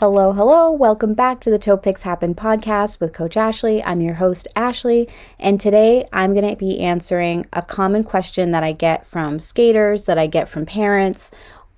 Hello, hello. Welcome back to the Toe Picks Happen podcast with Coach Ashleigh. I'm your host, Ashleigh, and today I'm going to be answering a common question that I get from skaters, that I get from parents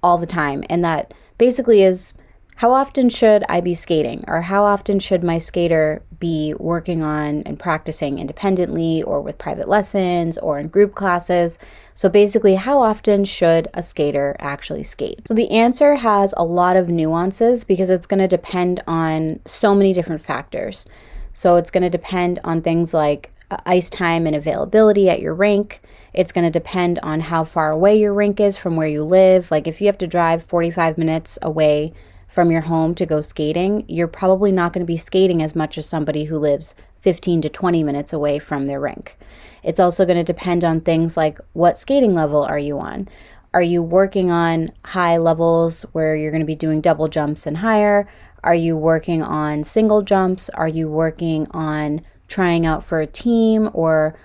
all the time, and that basically is, how often should I be skating, or how often should my skater be working on and practicing independently or with private lessons or in group classes? So basically, how often should a skater actually skate? So the answer has a lot of nuances because it's going to depend on so many different factors. So it's going to depend on things like ice time and availability at your rink. It's going to depend on how far away your rink is from where you live. Like if you have to drive 45 minutes away from your home to go skating, you're probably not going to be skating as much as somebody who lives 15 to 20 minutes away from their rink. It's also going to depend on things like, what skating level are you on? Are you working on high levels where you're going to be doing double jumps and higher? Are you working on single jumps? Are you working on trying out for a team or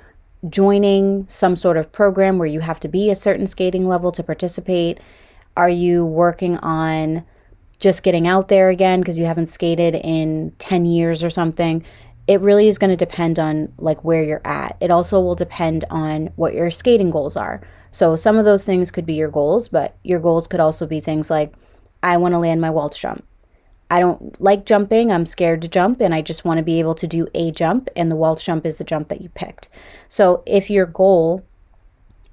joining some sort of program where you have to be a certain skating level to participate? Are you working on just getting out there again because you haven't skated in 10 years or something? It really is going to depend on like where you're at. It also will depend on what your skating goals are. So some of those things could be your goals, but your goals could also be things like, I want to land my waltz jump. I don't like jumping. I'm scared to jump and I just want to be able to do a jump, and the waltz jump is the jump that you picked. So if your goal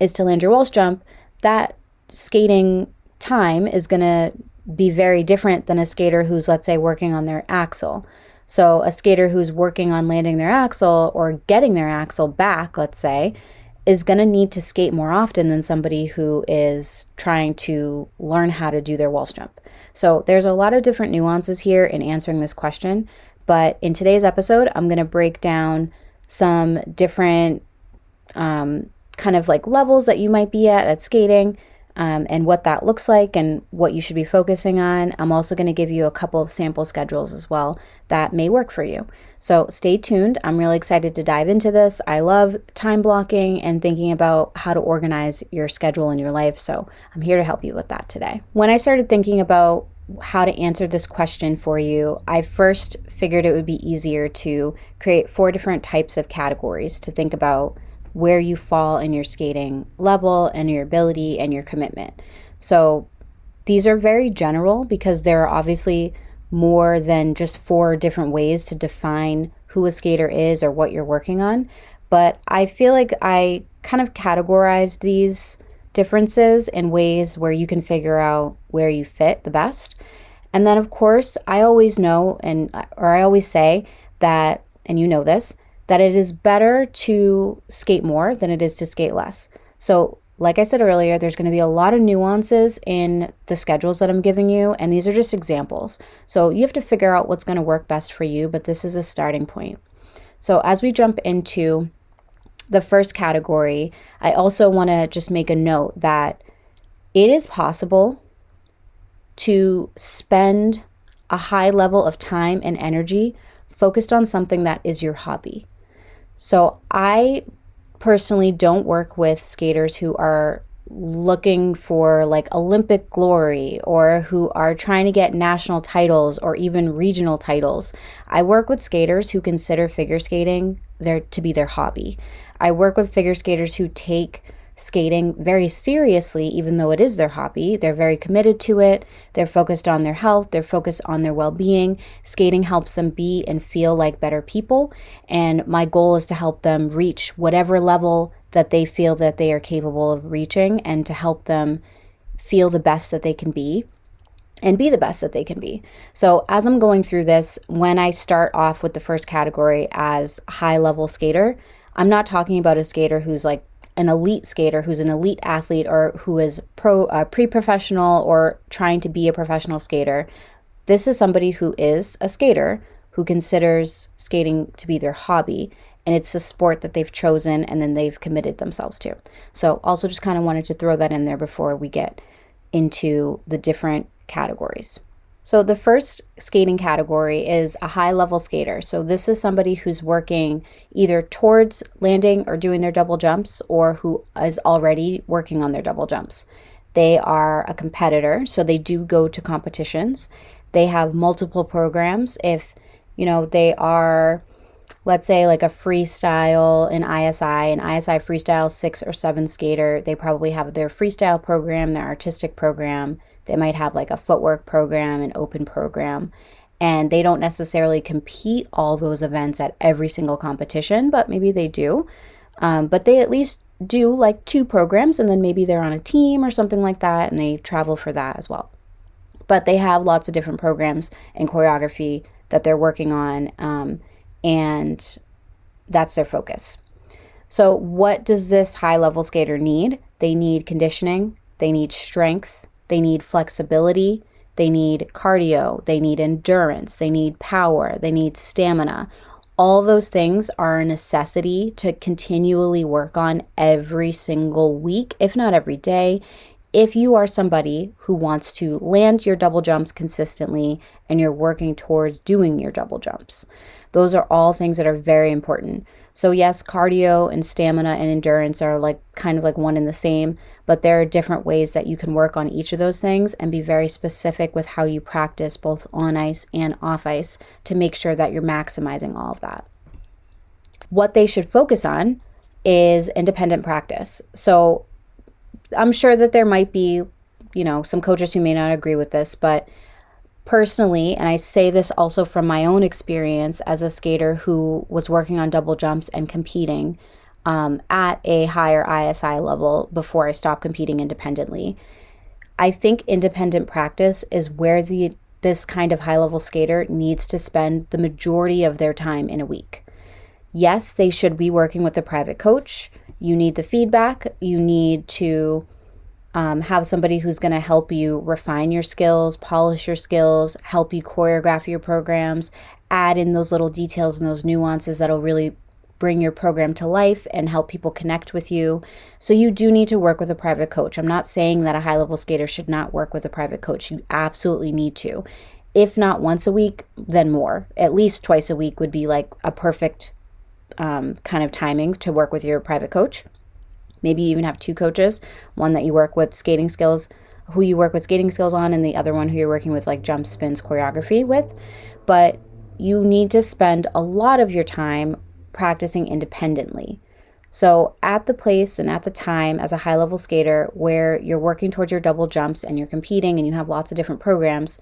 is to land your waltz jump, that skating time is going to be very different than a skater who's, let's say, working on their axle. So a skater who's working on landing their axle or getting their axle back, let's say, is going to need to skate more often than somebody who is trying to learn how to do their waltz jump. So there's a lot of different nuances here in answering this question. But in today's episode, I'm going to break down some different kind of like levels that you might be at skating, and what that looks like and what you should be focusing on. I'm also going to give you a couple of sample schedules as well that may work for you. So stay tuned. I'm really excited to dive into this. I love time blocking and thinking about how to organize your schedule in your life. So I'm here to help you with that today. When I started thinking about how to answer this question for you, I first figured it would be easier to create 4 different types of categories to think about where you fall in your skating level and your ability and your commitment. So these are very general because there are obviously more than just 4 different ways to define who a skater is or what you're working on. But I feel like I kind of categorized these differences in ways where you can figure out where you fit the best. And then of course, I always know, or I always say that, and you know this, that it is better to skate more than it is to skate less. So like I said earlier, there's going to be a lot of nuances in the schedules that I'm giving you, and these are just examples. So you have to figure out what's going to work best for you, but this is a starting point. So as we jump into the first category, I also want to just make a note that it is possible to spend a high level of time and energy focused on something that is your hobby. So I personally don't work with skaters who are looking for like Olympic glory or who are trying to get national titles or even regional titles. I work with skaters who consider figure skating to be their hobby. I work with figure skaters who take skating very seriously, even though it is their hobby. They're very committed to it. They're focused on their health. They're focused on their well-being. Skating helps them be and feel like better people. And my goal is to help them reach whatever level that they feel that they are capable of reaching, and to help them feel the best that they can be and be the best that they can be. So as I'm going through this, when I start off with the first category as high-level skater, I'm not talking about a skater who's like an elite skater, who's an elite athlete, or who is pre-professional or trying to be a professional skater. This is somebody who is a skater who considers skating to be their hobby, and it's the sport that they've chosen and then they've committed themselves to. So also just kind of wanted to throw that in there before we get into the different categories. So the first skating category is a high-level skater. So this is somebody who's working either towards landing or doing their double jumps, or who is already working on their double jumps. They are a competitor, so they do go to competitions. They have multiple programs. If, they are, let's say like a freestyle in an ISI freestyle 6 or 7 skater, they probably have their freestyle program, their artistic program. They might have like a footwork program, an open program. And they don't necessarily compete all those events at every single competition, but maybe they do. But they at least do like 2 programs, and then maybe they're on a team or something like that, and they travel for that as well. But they have lots of different programs and choreography that they're working on, and that's their focus. So what does this high-level skater need? They need conditioning, they need strength, they need flexibility, they need cardio, they need endurance, they need power, they need stamina. All those things are a necessity to continually work on every single week, if not every day, if you are somebody who wants to land your double jumps consistently and you're working towards doing your double jumps. Those are all things that are very important. So yes, cardio and stamina and endurance are like kind of like one and the same, but there are different ways that you can work on each of those things and be very specific with how you practice both on ice and off ice to make sure that you're maximizing all of that. What they should focus on is independent practice. So I'm sure that there might be, some coaches who may not agree with this, but personally, and I say this also from my own experience as a skater who was working on double jumps and competing at a higher ISI level before I stopped competing independently, I think independent practice is where this kind of high-level skater needs to spend the majority of their time in a week. Yes, they should be working with a private coach. You need the feedback. You need to have somebody who's going to help you refine your skills, polish your skills, help you choreograph your programs, add in those little details and those nuances that'll really bring your program to life and help people connect with you. So you do need to work with a private coach. I'm not saying that a high-level skater should not work with a private coach. You absolutely need to. If not once a week, then more. At least twice a week would be like a perfect kind of timing to work with your private coach. Maybe you even have 2 coaches, one that you work with skating skills, who you work with skating skills on, and the other one who you're working with like jump, spins, choreography with. But you need to spend a lot of your time practicing independently. So at the place and at the time as a high-level skater where you're working towards your double jumps and you're competing and you have lots of different programs,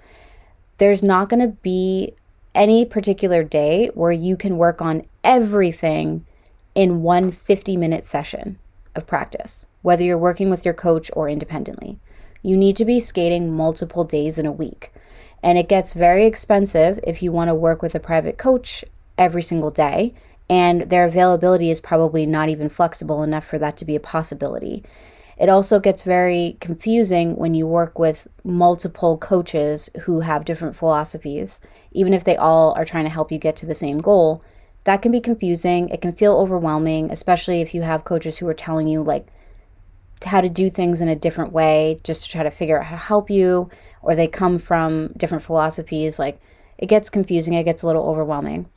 there's not going to be any particular day where you can work on everything in one 50-minute session of practice, whether you're working with your coach or independently. You need to be skating multiple days in a week. And it gets very expensive if you want to work with a private coach every single day, and their availability is probably not even flexible enough for that to be a possibility. It also gets very confusing when you work with multiple coaches who have different philosophies, even if they all are trying to help you get to the same goal. That can be confusing. It can feel overwhelming, especially if you have coaches who are telling you like how to do things in a different way just to try to figure out how to help you, or they come from different philosophies. Like, it gets confusing. It gets a little overwhelming.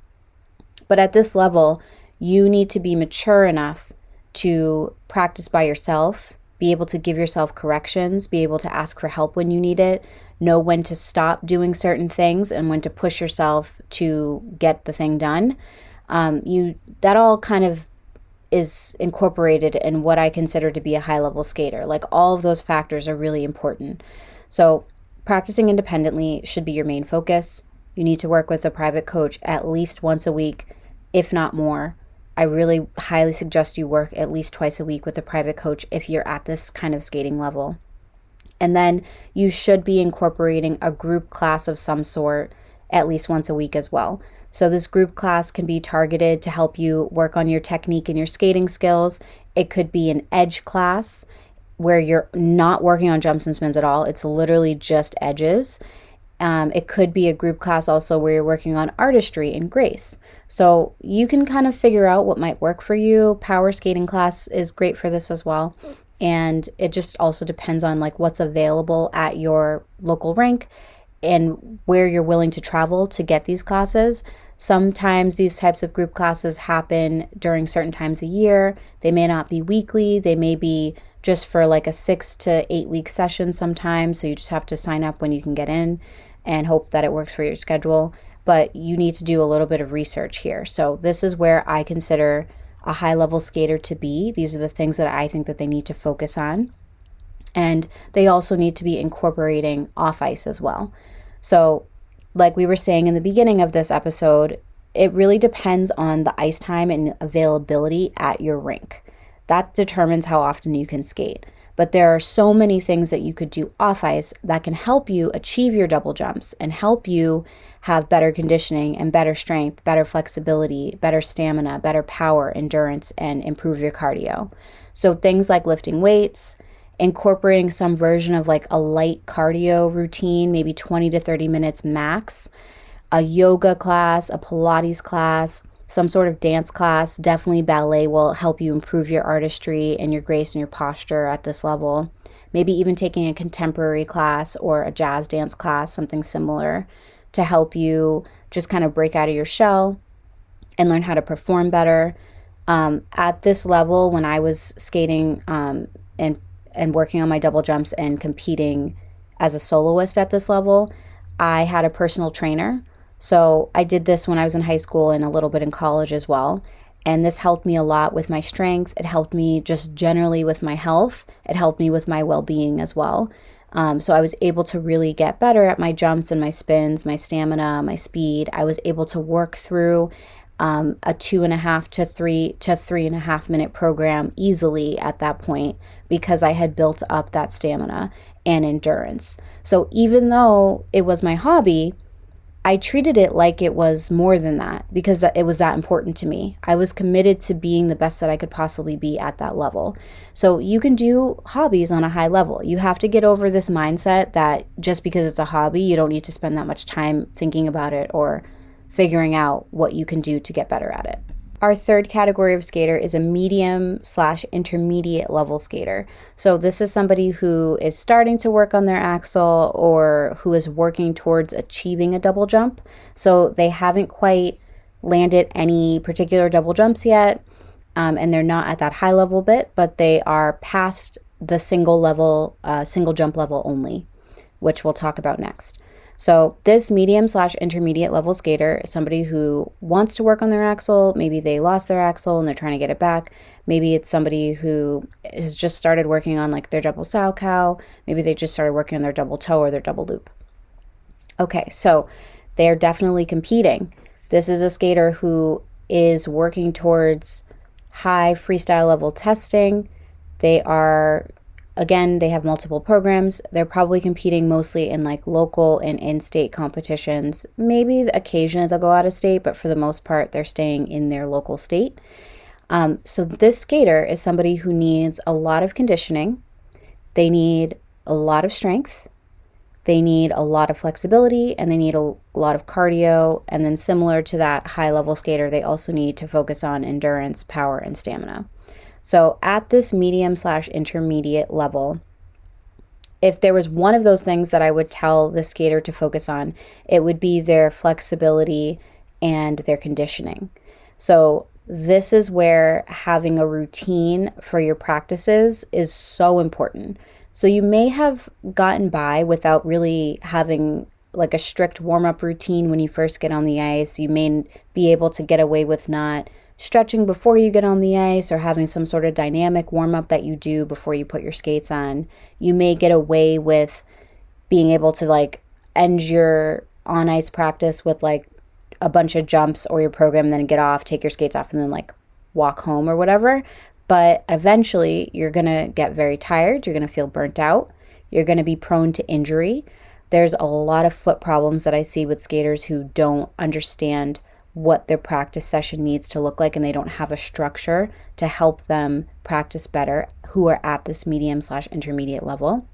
But at this level, you need to be mature enough to practice by yourself, be able to give yourself corrections, be able to ask for help when you need it, know when to stop doing certain things and when to push yourself to get the thing done. That all kind of is incorporated in what I consider to be a high-level skater. Like, all of those factors are really important. So practicing independently should be your main focus. You need to work with a private coach at least once a week, if not more. I really highly suggest you work at least twice a week with a private coach if you're at this kind of skating level. And then you should be incorporating a group class of some sort at least once a week as well. So this group class can be targeted to help you work on your technique and your skating skills. It could be an edge class where you're not working on jumps and spins at all. It's literally just edges. It could be a group class also where you're working on artistry and grace. So you can kind of figure out what might work for you. Power skating class is great for this as well. And it just also depends on like what's available at your local rink and where you're willing to travel to get these classes. Sometimes these types of group classes happen during certain times a year. They may not be weekly. They may be just for like a 6 to 8 week session sometimes. So you just have to sign up when you can get in. and hope that it works for your schedule. But you need to do a little bit of research here. So this is where I consider a high level skater to be. These are the things that I think that they need to focus on. And they also need to be incorporating off ice as well. So like we were saying in the beginning of this episode, it really depends on the ice time and availability at your rink. That determines how often you can skate. But there are so many things that you could do off ice that can help you achieve your double jumps and help you have better conditioning and better strength, better flexibility, better stamina, better power, endurance, and improve your cardio. So things like lifting weights, incorporating some version of like a light cardio routine, maybe 20 to 30 minutes max, a yoga class, a Pilates class, some sort of dance class. Definitely ballet will help you improve your artistry and your grace and your posture at this level. Maybe even taking a contemporary class or a jazz dance class, something similar, to help you just kind of break out of your shell and learn how to perform better. At this level, when I was skating and working on my double jumps and competing as a soloist at this level, I had a personal trainer. So I did this when I was in high school and a little bit in college as well. And this helped me a lot with my strength. It helped me just generally with my health. It helped me with my well-being as well. So I was able to really get better at my jumps and my spins, my stamina, my speed. I was able to work through a 2.5 to 3.5 minute program easily at that point because I had built up that stamina and endurance. So even though it was my hobby, I treated it like it was more than that because it was that important to me. I was committed to being the best that I could possibly be at that level. So you can do hobbies on a high level. You have to get over this mindset that just because it's a hobby, you don't need to spend that much time thinking about it or figuring out what you can do to get better at it. Our third category of skater is a medium/intermediate level skater. So this is somebody who is starting to work on their axle or who is working towards achieving a double jump. So they haven't quite landed any particular double jumps yet, and they're not at that high level bit, but they are past the single jump level only, which we'll talk about next. So this medium/intermediate level skater is somebody who wants to work on their axle. Maybe they lost their axle and they're trying to get it back. Maybe it's somebody who has just started working on like their double sow cow. Maybe they just started working on their double toe or their double loop. Okay, so they're definitely competing. This is a skater who is working towards high freestyle level testing. They have multiple programs. They're probably competing mostly in like local and in-state competitions. Maybe occasionally they'll go out of state, but for the most part, they're staying in their local state. So this skater is somebody who needs a lot of conditioning. They need a lot of strength. They need a lot of flexibility, and they need a lot of cardio. And then similar to that high-level skater, they also need to focus on endurance, power, and stamina. So at this medium/intermediate level, if there was one of those things that I would tell the skater to focus on, it would be their flexibility and their conditioning. So this is where having a routine for your practices is so important. So you may have gotten by without really having like a strict warm-up routine when you first get on the ice. You may be able to get away with not stretching before you get on the ice or having some sort of dynamic warm-up that you do before you put your skates on. You may get away with being able to like end your on-ice practice with like a bunch of jumps or your program, then get off, take your skates off, and then like walk home or whatever. But eventually you're going to get very tired. You're going to feel burnt out. You're going to be prone to injury. There's a lot of foot problems that I see with skaters who don't understand what their practice session needs to look like, and they don't have a structure to help them practice better who are at this medium/intermediate level.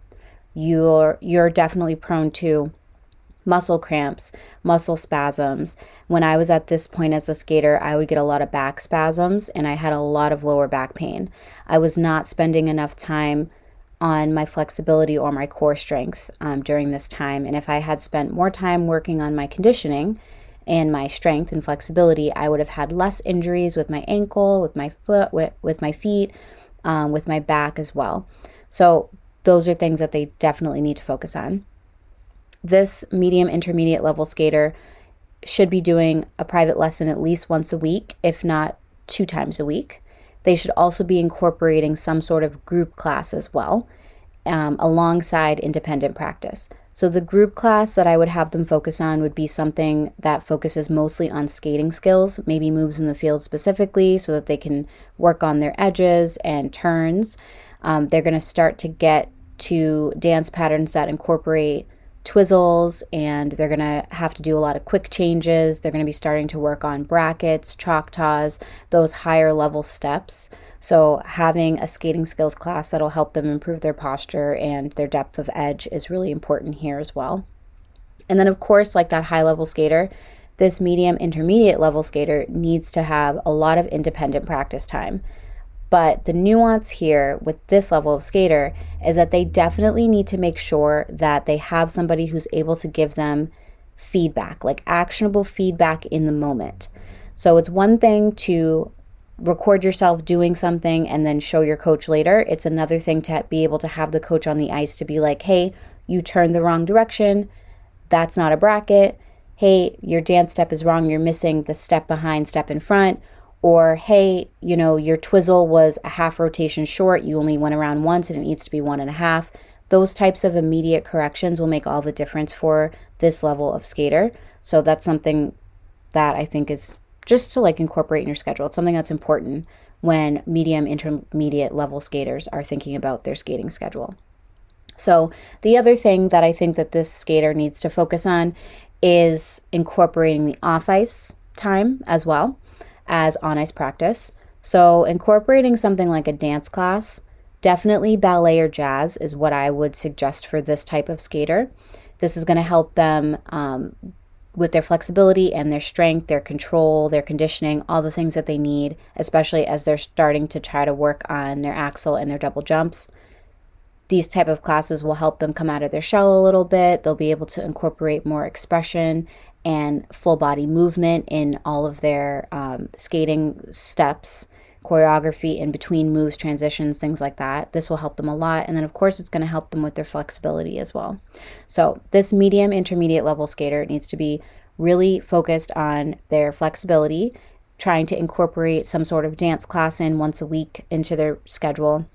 You're definitely prone to muscle cramps, muscle spasms. When I was at this point as a skater, I would get a lot of back spasms and I had a lot of lower back pain. I was not spending enough time on my flexibility or my core strength during this time. And if I had spent more time working on my conditioning and my strength and flexibility, I would have had less injuries with my ankle, with my foot, with my feet, with my back as well. So those are things that they definitely need to focus on. This medium intermediate level skater should be doing a private lesson at least once a week, if not 2 times a week. They should also be incorporating some sort of group class as well, alongside independent practice. So the group class that I would have them focus on would be something that focuses mostly on skating skills, maybe moves in the field specifically, so that they can work on their edges and turns. They're going to start to get to dance patterns that incorporate twizzles, and they're going to have to do a lot of quick changes. They're going to be starting to work on brackets, choctaws, those higher level steps. So having a skating skills class that'll help them improve their posture and their depth of edge is really important here as well. And then of course, like that high level skater, this medium intermediate level skater needs to have a lot of independent practice time. But the nuance here with this level of skater is that they definitely need to make sure that they have somebody who's able to give them feedback, like actionable feedback in the moment. So it's one thing to record yourself doing something and then show your coach later. It's another thing to be able to have the coach on the ice to be like, hey, you turned the wrong direction. That's not a bracket. Hey, your dance step is wrong. You're missing the step behind, step in front. Or, hey, your twizzle was a half rotation short. You only went around once and it needs to be 1.5. Those types of immediate corrections will make all the difference for this level of skater. So that's something that I think is just to incorporate in your schedule. It's something that's important when medium intermediate level skaters are thinking about their skating schedule. So the other thing that I think that this skater needs to focus on is incorporating the off-ice time as well as on-ice practice. So incorporating something like a dance class, definitely ballet or jazz is what I would suggest for this type of skater. This is going to help them with their flexibility and their strength, their control, their conditioning, all the things that they need, especially as they're starting to try to work on their axel and their double jumps. These type of classes will help them come out of their shell a little bit. They'll be able to incorporate more expression and full body movement in all of their skating steps, choreography in between moves, transitions, things like that. This will help them a lot. And then of course it's going to help them with their flexibility as well. So this medium intermediate level skater needs to be really focused on their flexibility, trying to incorporate some sort of dance class in once a week into their schedule.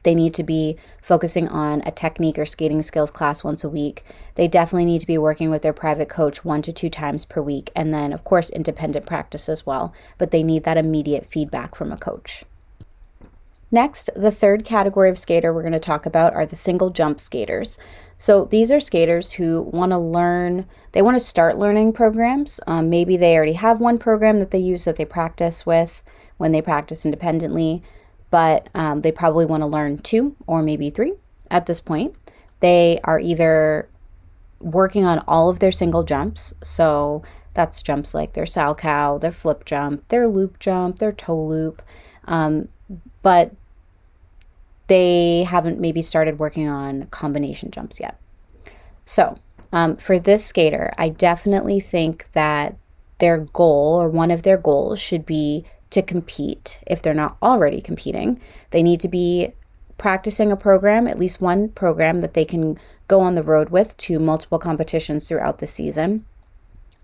They need to be focusing on a technique or skating skills class once a week. They definitely need to be working with their private coach 1 to 2 times per week. And then, of course, independent practice as well. But they need that immediate feedback from a coach. Next, the third category of skater we're going to talk about are the single jump skaters. So these are skaters who want to learn, they want to start learning programs. Maybe they already have one program that they use that they practice with when they practice independently. But they probably want to learn 2 or maybe 3 at this point. They are either working on all of their single jumps. So that's jumps like their salchow, their flip jump, their loop jump, their toe loop. But they haven't maybe started working on combination jumps yet. So for this skater, I definitely think that their goal or one of their goals should be to compete. If they're not already competing, they need to be practicing a program, at least one program that they can go on the road with to multiple competitions throughout the season.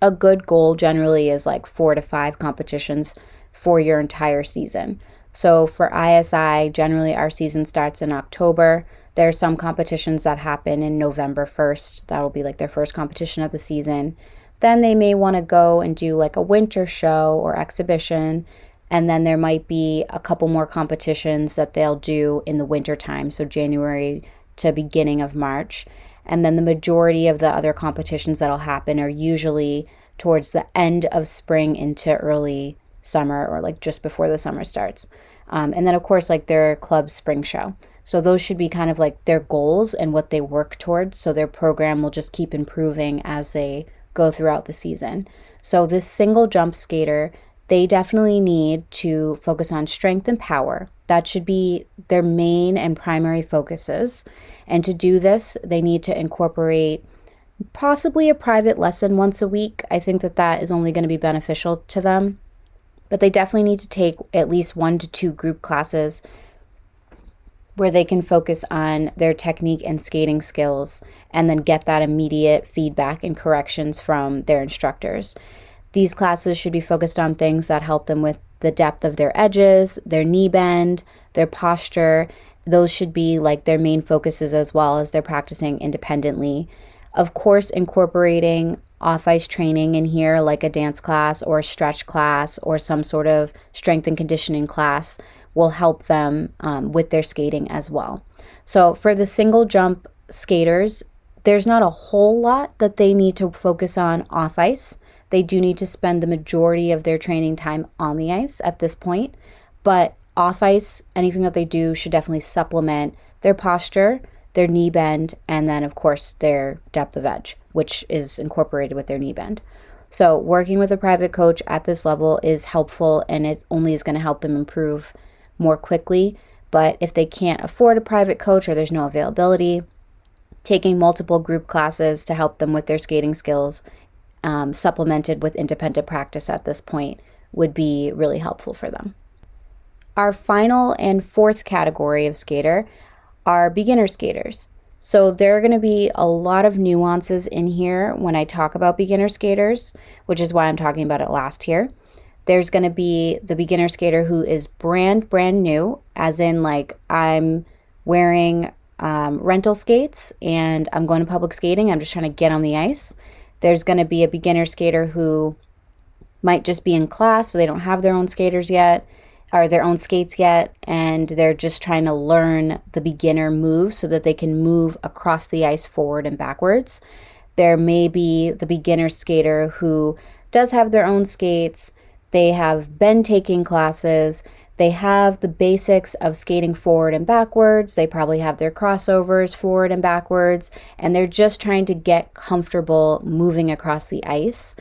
A good goal generally is 4 to 5 competitions for your entire season. So for ISI, generally our season starts in October. There are some competitions that happen in November 1st. That'll be their first competition of the season. Then they may want to go and do a winter show or exhibition. And then there might be a couple more competitions that they'll do in the winter time, so January to beginning of March. And then the majority of the other competitions that'll happen are usually towards the end of spring into early summer, or just before the summer starts. And then of course their club spring show. So those should be kind of their goals and what they work towards. So their program will just keep improving as they go throughout the season. So this single jump skater, they definitely need to focus on strength and power. That should be their main and primary focuses. And to do this, they need to incorporate possibly a private lesson once a week. I think that is only going to be beneficial to them. But they definitely need to take at least 1 to 2 group classes where they can focus on their technique and skating skills and then get that immediate feedback and corrections from their instructors. These classes should be focused on things that help them with the depth of their edges, their knee bend, their posture. Those should be like their main focuses as well as they're practicing independently. Of course, incorporating off-ice training in here, like a dance class or a stretch class or some sort of strength and conditioning class, will help them with their skating as well. So for the single jump skaters, there's not a whole lot that they need to focus on off ice. They do need to spend the majority of their training time on the ice at this point, but off ice, anything that they do should definitely supplement their posture, their knee bend, and then of course their depth of edge, which is incorporated with their knee bend. So working with a private coach at this level is helpful, and it only is going to help them improve more quickly. But if they can't afford a private coach or there's no availability, taking multiple group classes to help them with their skating skills, supplemented with independent practice at this point, would be really helpful for them. Our final and fourth category of skater are beginner skaters. So there are going to be a lot of nuances in here when I talk about beginner skaters, which is why I'm talking about it last here. There's going to be the beginner skater who is brand new, as in like I'm wearing rental skates and I'm going to public skating. I'm just trying to get on the ice. There's going to be a beginner skater who might just be in class, so they don't have their own skaters yet, or their own skates yet, and they're just trying to learn the beginner moves so that they can move across the ice forward and backwards. There may be the beginner skater who does have their own skates. They have been taking classes. They have the basics of skating forward and backwards. They probably have their crossovers forward and backwards, and they're just trying to get comfortable moving across the ice.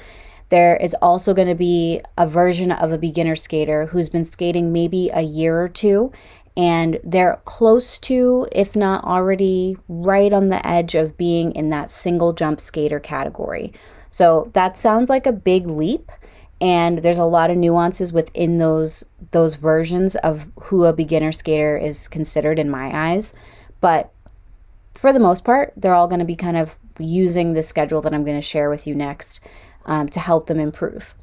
There is also going to be a version of a beginner skater who's been skating maybe a year or two, and they're close to, if not already right on the edge of being in that single jump skater category. So that sounds like a big leap, and there's a lot of nuances within those versions of who a beginner skater is considered in my eyes. But for the most part, they're all going to be kind of using the schedule that I'm going to share with you next to help them improve.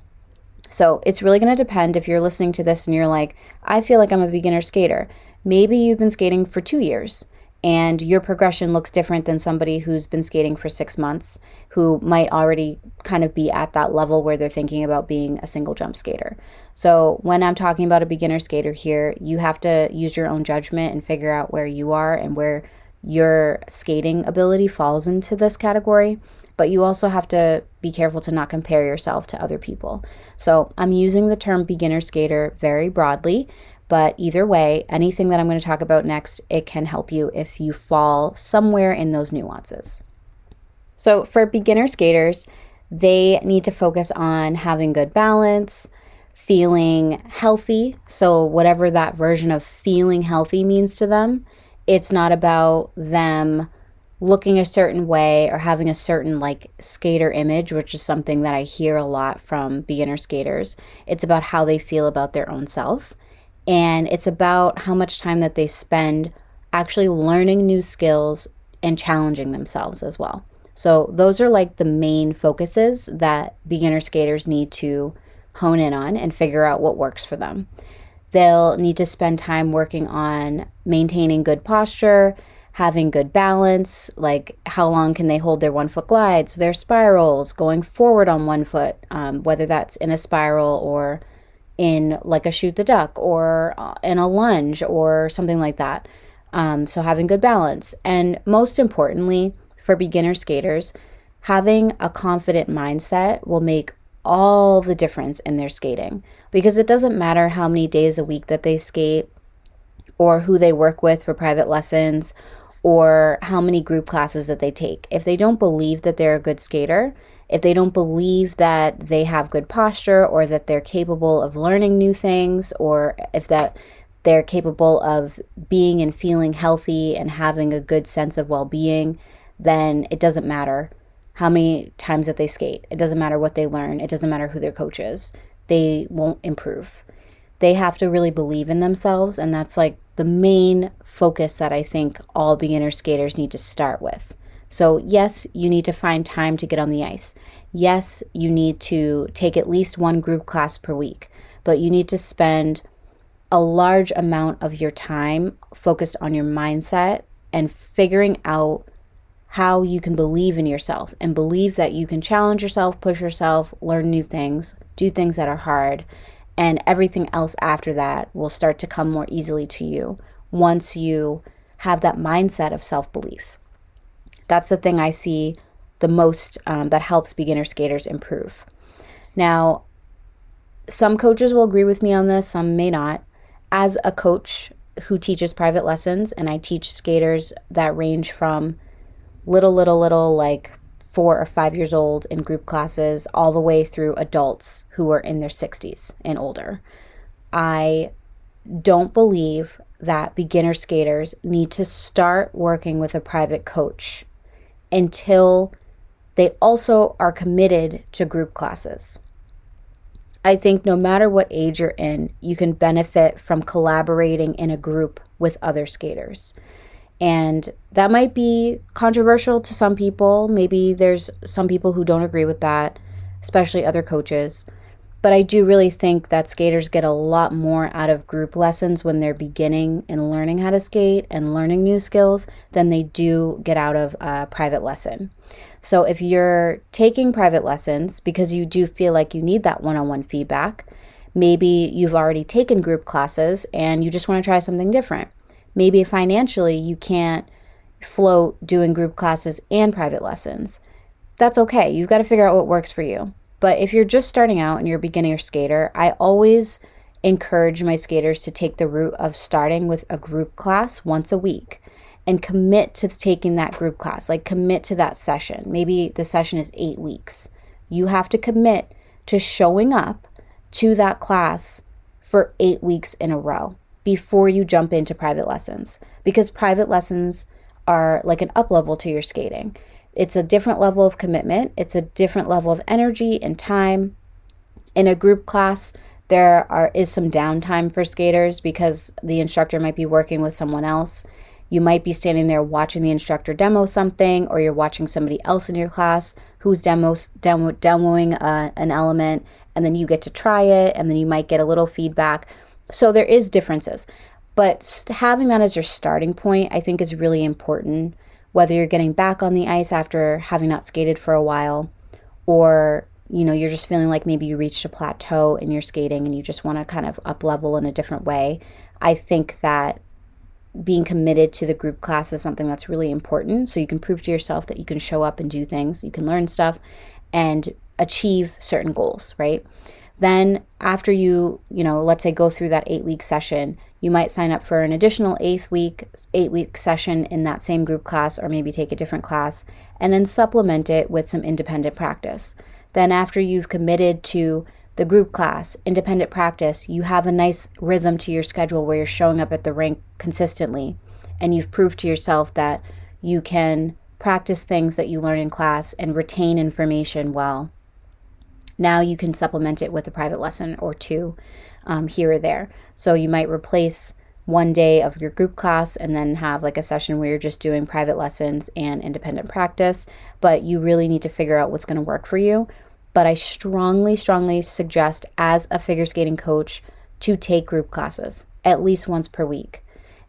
So it's really going to depend. If you're listening to this and you're like, I feel like I'm a beginner skater. Maybe you've been skating for 2 years and your progression looks different than somebody who's been skating for 6 months, who might already kind of be at that level where they're thinking about being a single jump skater. So when I'm talking about a beginner skater here, you have to use your own judgment and figure out where you are and where your skating ability falls into this category. But you also have to be careful to not compare yourself to other people. So I'm using the term beginner skater very broadly, but either way, anything that I'm going to talk about next, it can help you if you fall somewhere in those nuances. So for beginner skaters, they need to focus on having good balance, feeling healthy. So whatever that version of feeling healthy means to them, it's not about them looking a certain way or having a certain like skater image, which is something that I hear a lot from beginner skaters. It's about how they feel about their own self. And it's about how much time that they spend actually learning new skills and challenging themselves as well. So those are like the main focuses that beginner skaters need to hone in on and figure out what works for them. They'll need to spend time working on maintaining good posture, having good balance, like how long can they hold their 1 foot glides, their spirals, going forward on 1 foot, whether that's in a spiral or in like a shoot the duck or in a lunge or something like that. So having good balance. And most importantly, for beginner skaters, having a confident mindset will make all the difference in their skating, because it doesn't matter how many days a week that they skate or who they work with for private lessons or how many group classes that they take. If they don't believe that they're a good skater, if they don't believe that they have good posture or that they're capable of learning new things, or if that they're capable of being and feeling healthy and having a good sense of well-being, then it doesn't matter how many times that they skate. It doesn't matter what they learn. It doesn't matter who their coach is. They won't improve. They have to really believe in themselves, and that's like the main focus that I think all beginner skaters need to start with. So yes, you need to find time to get on the ice. Yes, you need to take at least one group class per week, but you need to spend a large amount of your time focused on your mindset and figuring out how you can believe in yourself and believe that you can challenge yourself, push yourself, learn new things, do things that are hard, and everything else after that will start to come more easily to you once you have that mindset of self-belief. That's the thing I see the most that helps beginner skaters improve. Now, some coaches will agree with me on this, some may not. As a coach who teaches private lessons, and I teach skaters that range from little, like 4 or 5 years old in group classes, all the way through adults who are in their 60s and older. I don't believe that beginner skaters need to start working with a private coach until they also are committed to group classes. I think no matter what age you're in, you can benefit from collaborating in a group with other skaters. And that might be controversial to some people. Maybe there's some people who don't agree with that, especially other coaches. But I do really think that skaters get a lot more out of group lessons when they're beginning and learning how to skate and learning new skills than they do get out of a private lesson. So if you're taking private lessons because you do feel like you need that one-on-one feedback, maybe you've already taken group classes and you just want to try something different. Maybe financially you can't float doing group classes and private lessons. That's okay. You've got to figure out what works for you. But if you're just starting out and you're a beginner skater, I always encourage my skaters to take the route of starting with a group class once a week and commit to taking that group class, like commit to that session. Maybe the session is 8 weeks. You have to commit to showing up to that class for 8 weeks in a row before you jump into private lessons, because private lessons are like an up level to your skating. It's a different level of commitment. It's a different level of energy and time. In a group class, there is some downtime for skaters because the instructor might be working with someone else. You might be standing there watching the instructor demo something, or you're watching somebody else in your class who's demoing an element, and then you get to try it, and then you might get a little feedback. So there is differences. But having that as your starting point, I think, is really important. Whether you're getting back on the ice after having not skated for a while, or you're just feeling like maybe you reached a plateau in your skating and you just want to kind of up level in a different way, I think that being committed to the group class is something that's really important. So you can prove to yourself that you can show up and do things, you can learn stuff and achieve certain goals, right? Then after you let's say go through that 8-week session, you might sign up for an additional 8-week session in that same group class, or maybe take a different class, and then supplement it with some independent practice. Then after you've committed to the group class, independent practice, you have a nice rhythm to your schedule where you're showing up at the rink consistently, and you've proved to yourself that you can practice things that you learn in class and retain information well. Now you can supplement it with a private lesson or two here or there. So you might replace one day of your group class and then have like a session where you're just doing private lessons and independent practice, but you really need to figure out what's going to work for you. But I strongly suggest, as a figure skating coach, to take group classes at least once per week.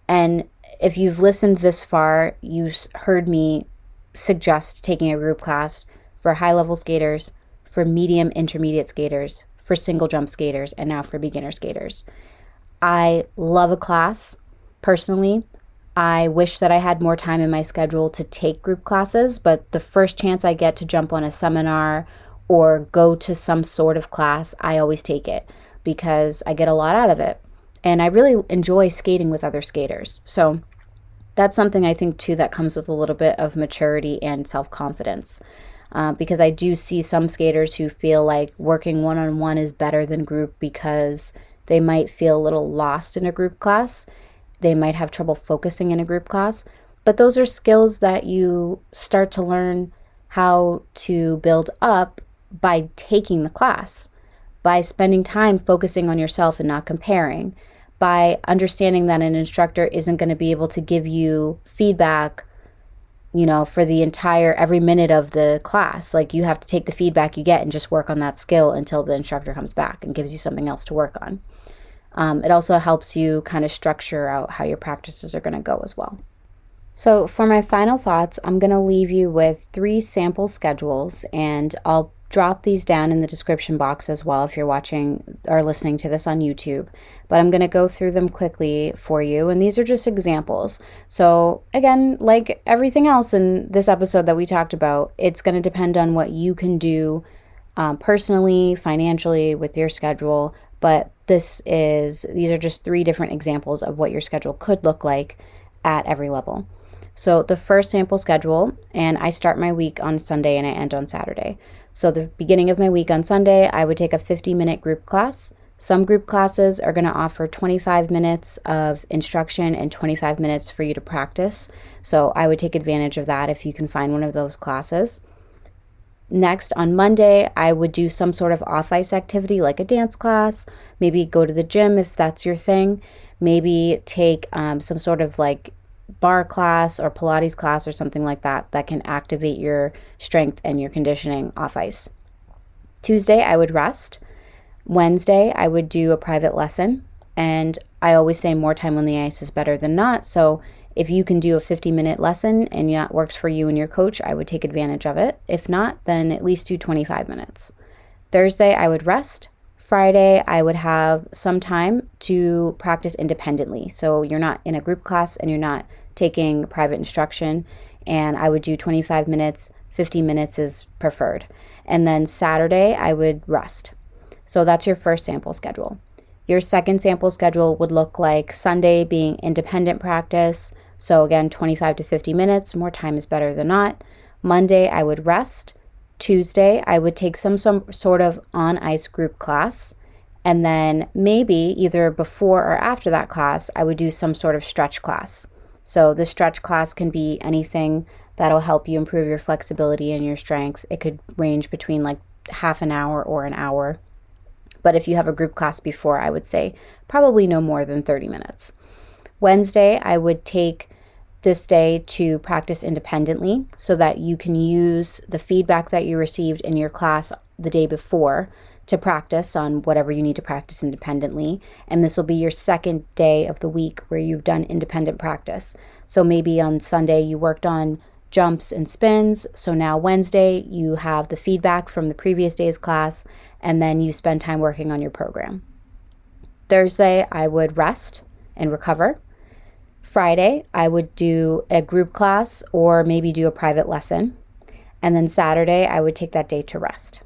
And if you've listened this far, you heard me suggest taking a group class for high-level skaters, for medium intermediate skaters, for single jump skaters, and now for beginner skaters. I love a class. Personally, I wish that I had more time in my schedule to take group classes, but the first chance I get to jump on a seminar or go to some sort of class, I always take it because I get a lot out of it. And I really enjoy skating with other skaters. So that's something I think too that comes with a little bit of maturity and self-confidence. Because I do see some skaters who feel like working one-on-one is better than group because they might feel a little lost in a group class. They might have trouble focusing in a group class. But those are skills that you start to learn how to build up by taking the class, by spending time focusing on yourself and not comparing, by understanding that an instructor isn't going to be able to give you feedback, for the entire every minute of the class. Like, you have to take the feedback you get and just work on that skill until the instructor comes back and gives you something else to work on. It also helps you kind of structure out how your practices are going to go as well. So for my final thoughts, I'm going to leave you with 3 sample schedules, and I'll drop these down in the description box as well if you're watching or listening to this on YouTube. But I'm going to go through them quickly for you, and these are just examples. So again, like everything else in this episode that we talked about, it's going to depend on what you can do personally, financially, with your schedule. But these are just 3 different examples of what your schedule could look like at every level. So the first sample schedule, and I start my week on Sunday and I end on Saturday. So the beginning of my week on Sunday, I would take a 50-minute group class. Some group classes are going to offer 25 minutes of instruction and 25 minutes for you to practice. So I would take advantage of that if you can find one of those classes. Next, on Monday, I would do some sort of off-ice activity like a dance class, maybe go to the gym if that's your thing, maybe take some sort of like bar class or Pilates class or something like that can activate your strength and your conditioning off ice. Tuesday, I would rest. Wednesday, I would do a private lesson. And I always say more time on the ice is better than not. So if you can do a 50-minute lesson and that works for you and your coach, I would take advantage of it. If not, then at least do 25 minutes. Thursday, I would rest. Friday, I would have some time to practice independently. So you're not in a group class and you're not taking private instruction. And I would do 25 minutes, 50 minutes is preferred. And then Saturday, I would rest. So that's your first sample schedule. Your second sample schedule would look like Sunday being independent practice. So again, 25 to 50 minutes, more time is better than not. Monday, I would rest. Tuesday, I would take some sort of on-ice group class. And then maybe either before or after that class, I would do some sort of stretch class. So the stretch class can be anything that'll help you improve your flexibility and your strength. It could range between like half an hour or an hour. But if you have a group class before, I would say probably no more than 30 minutes. Wednesday, I would take this day to practice independently so that you can use the feedback that you received in your class the day before to practice on whatever you need to practice independently. And this will be your second day of the week where you've done independent practice. So maybe on Sunday you worked on jumps and spins. So now Wednesday you have the feedback from the previous day's class, and then you spend time working on your program. Thursday, I would rest and recover. Friday, I would do a group class or maybe do a private lesson. And then Saturday, I would take that day to rest.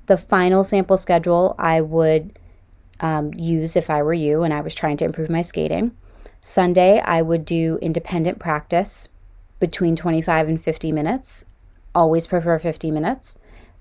The final sample schedule I would use if I were you and I was trying to improve my skating. Sunday, I would do independent practice between 25 and 50 minutes. Always prefer 50 minutes.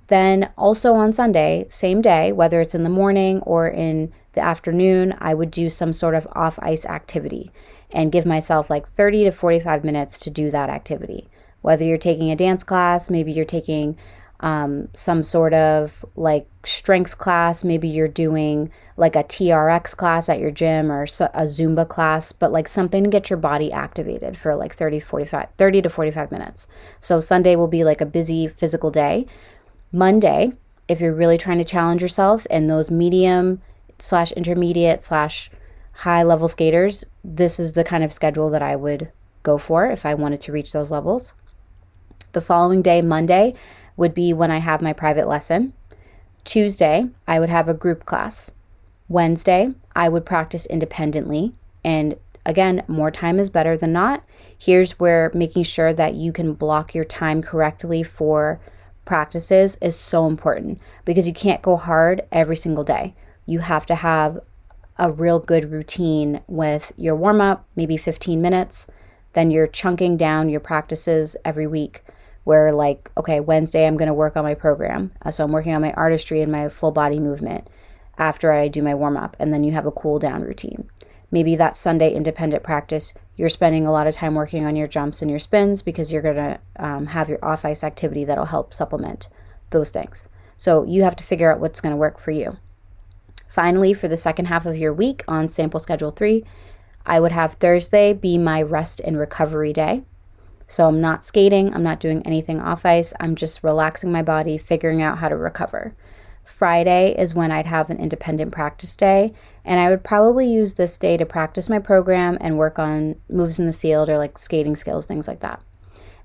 Then also on Sunday, same day, whether it's in the morning or in the afternoon, I would do some sort of off-ice activity and give myself like 30 to 45 minutes to do that activity. Whether you're taking a dance class, maybe you're taking some sort of like strength class, maybe you're doing like a TRX class at your gym or a Zumba class, but like something to get your body activated for like 30 to 45 minutes. So Sunday will be like a busy physical day. Monday, if you're really trying to challenge yourself and those medium/intermediate/high level skaters, this is the kind of schedule that I would go for if I wanted to reach those levels. The following day, Monday, would be when I have my private lesson. Tuesday, I would have a group class. Wednesday, I would practice independently. And again, more time is better than not. Here's where making sure that you can block your time correctly for practices is so important, because you can't go hard every single day. You have to have a real good routine with your warm-up, maybe 15 minutes. Then you're chunking down your practices every week, where like, okay, Wednesday I'm going to work on my program. So I'm working on my artistry and my full body movement after I do my warm-up. And then you have a cool down routine. Maybe that Sunday independent practice, you're spending a lot of time working on your jumps and your spins, because you're going to have your off-ice activity that'll help supplement those things. So you have to figure out what's going to work for you. Finally, for the second half of your week on sample schedule 3, I would have Thursday be my rest and recovery day. So I'm not skating, I'm not doing anything off ice, I'm just relaxing my body, figuring out how to recover. Friday is when I'd have an independent practice day, and I would probably use this day to practice my program and work on moves in the field or like skating skills, things like that.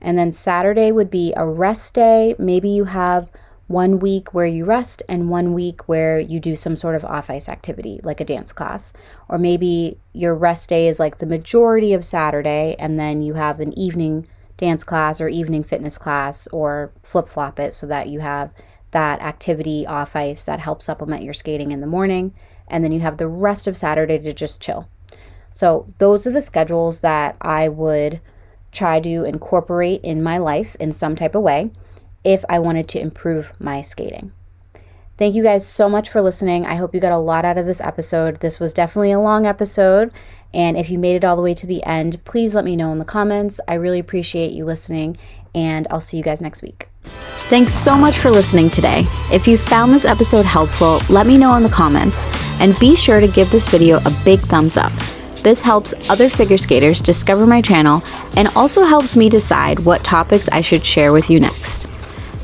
And then Saturday would be a rest day. Maybe you have 1 week where you rest and 1 week where you do some sort of off-ice activity, like a dance class. Or maybe your rest day is like the majority of Saturday, and then you have an evening dance class or evening fitness class, or flip-flop it so that you have that activity off ice that helps supplement your skating in the morning, and then you have the rest of Saturday to just chill. So those are the schedules that I would try to incorporate in my life in some type of way if I wanted to improve my skating. Thank you guys so much for listening. I hope you got a lot out of this episode. This was definitely a long episode, and if you made it all the way to the end, please let me know in the comments. I really appreciate you listening, and I'll see you guys next week. Thanks so much for listening today. If you found this episode helpful, let me know in the comments, and be sure to give this video a big thumbs up. This helps other figure skaters discover my channel and also helps me decide what topics I should share with you next.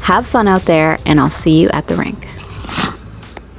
Have fun out there, and I'll see you at the rink.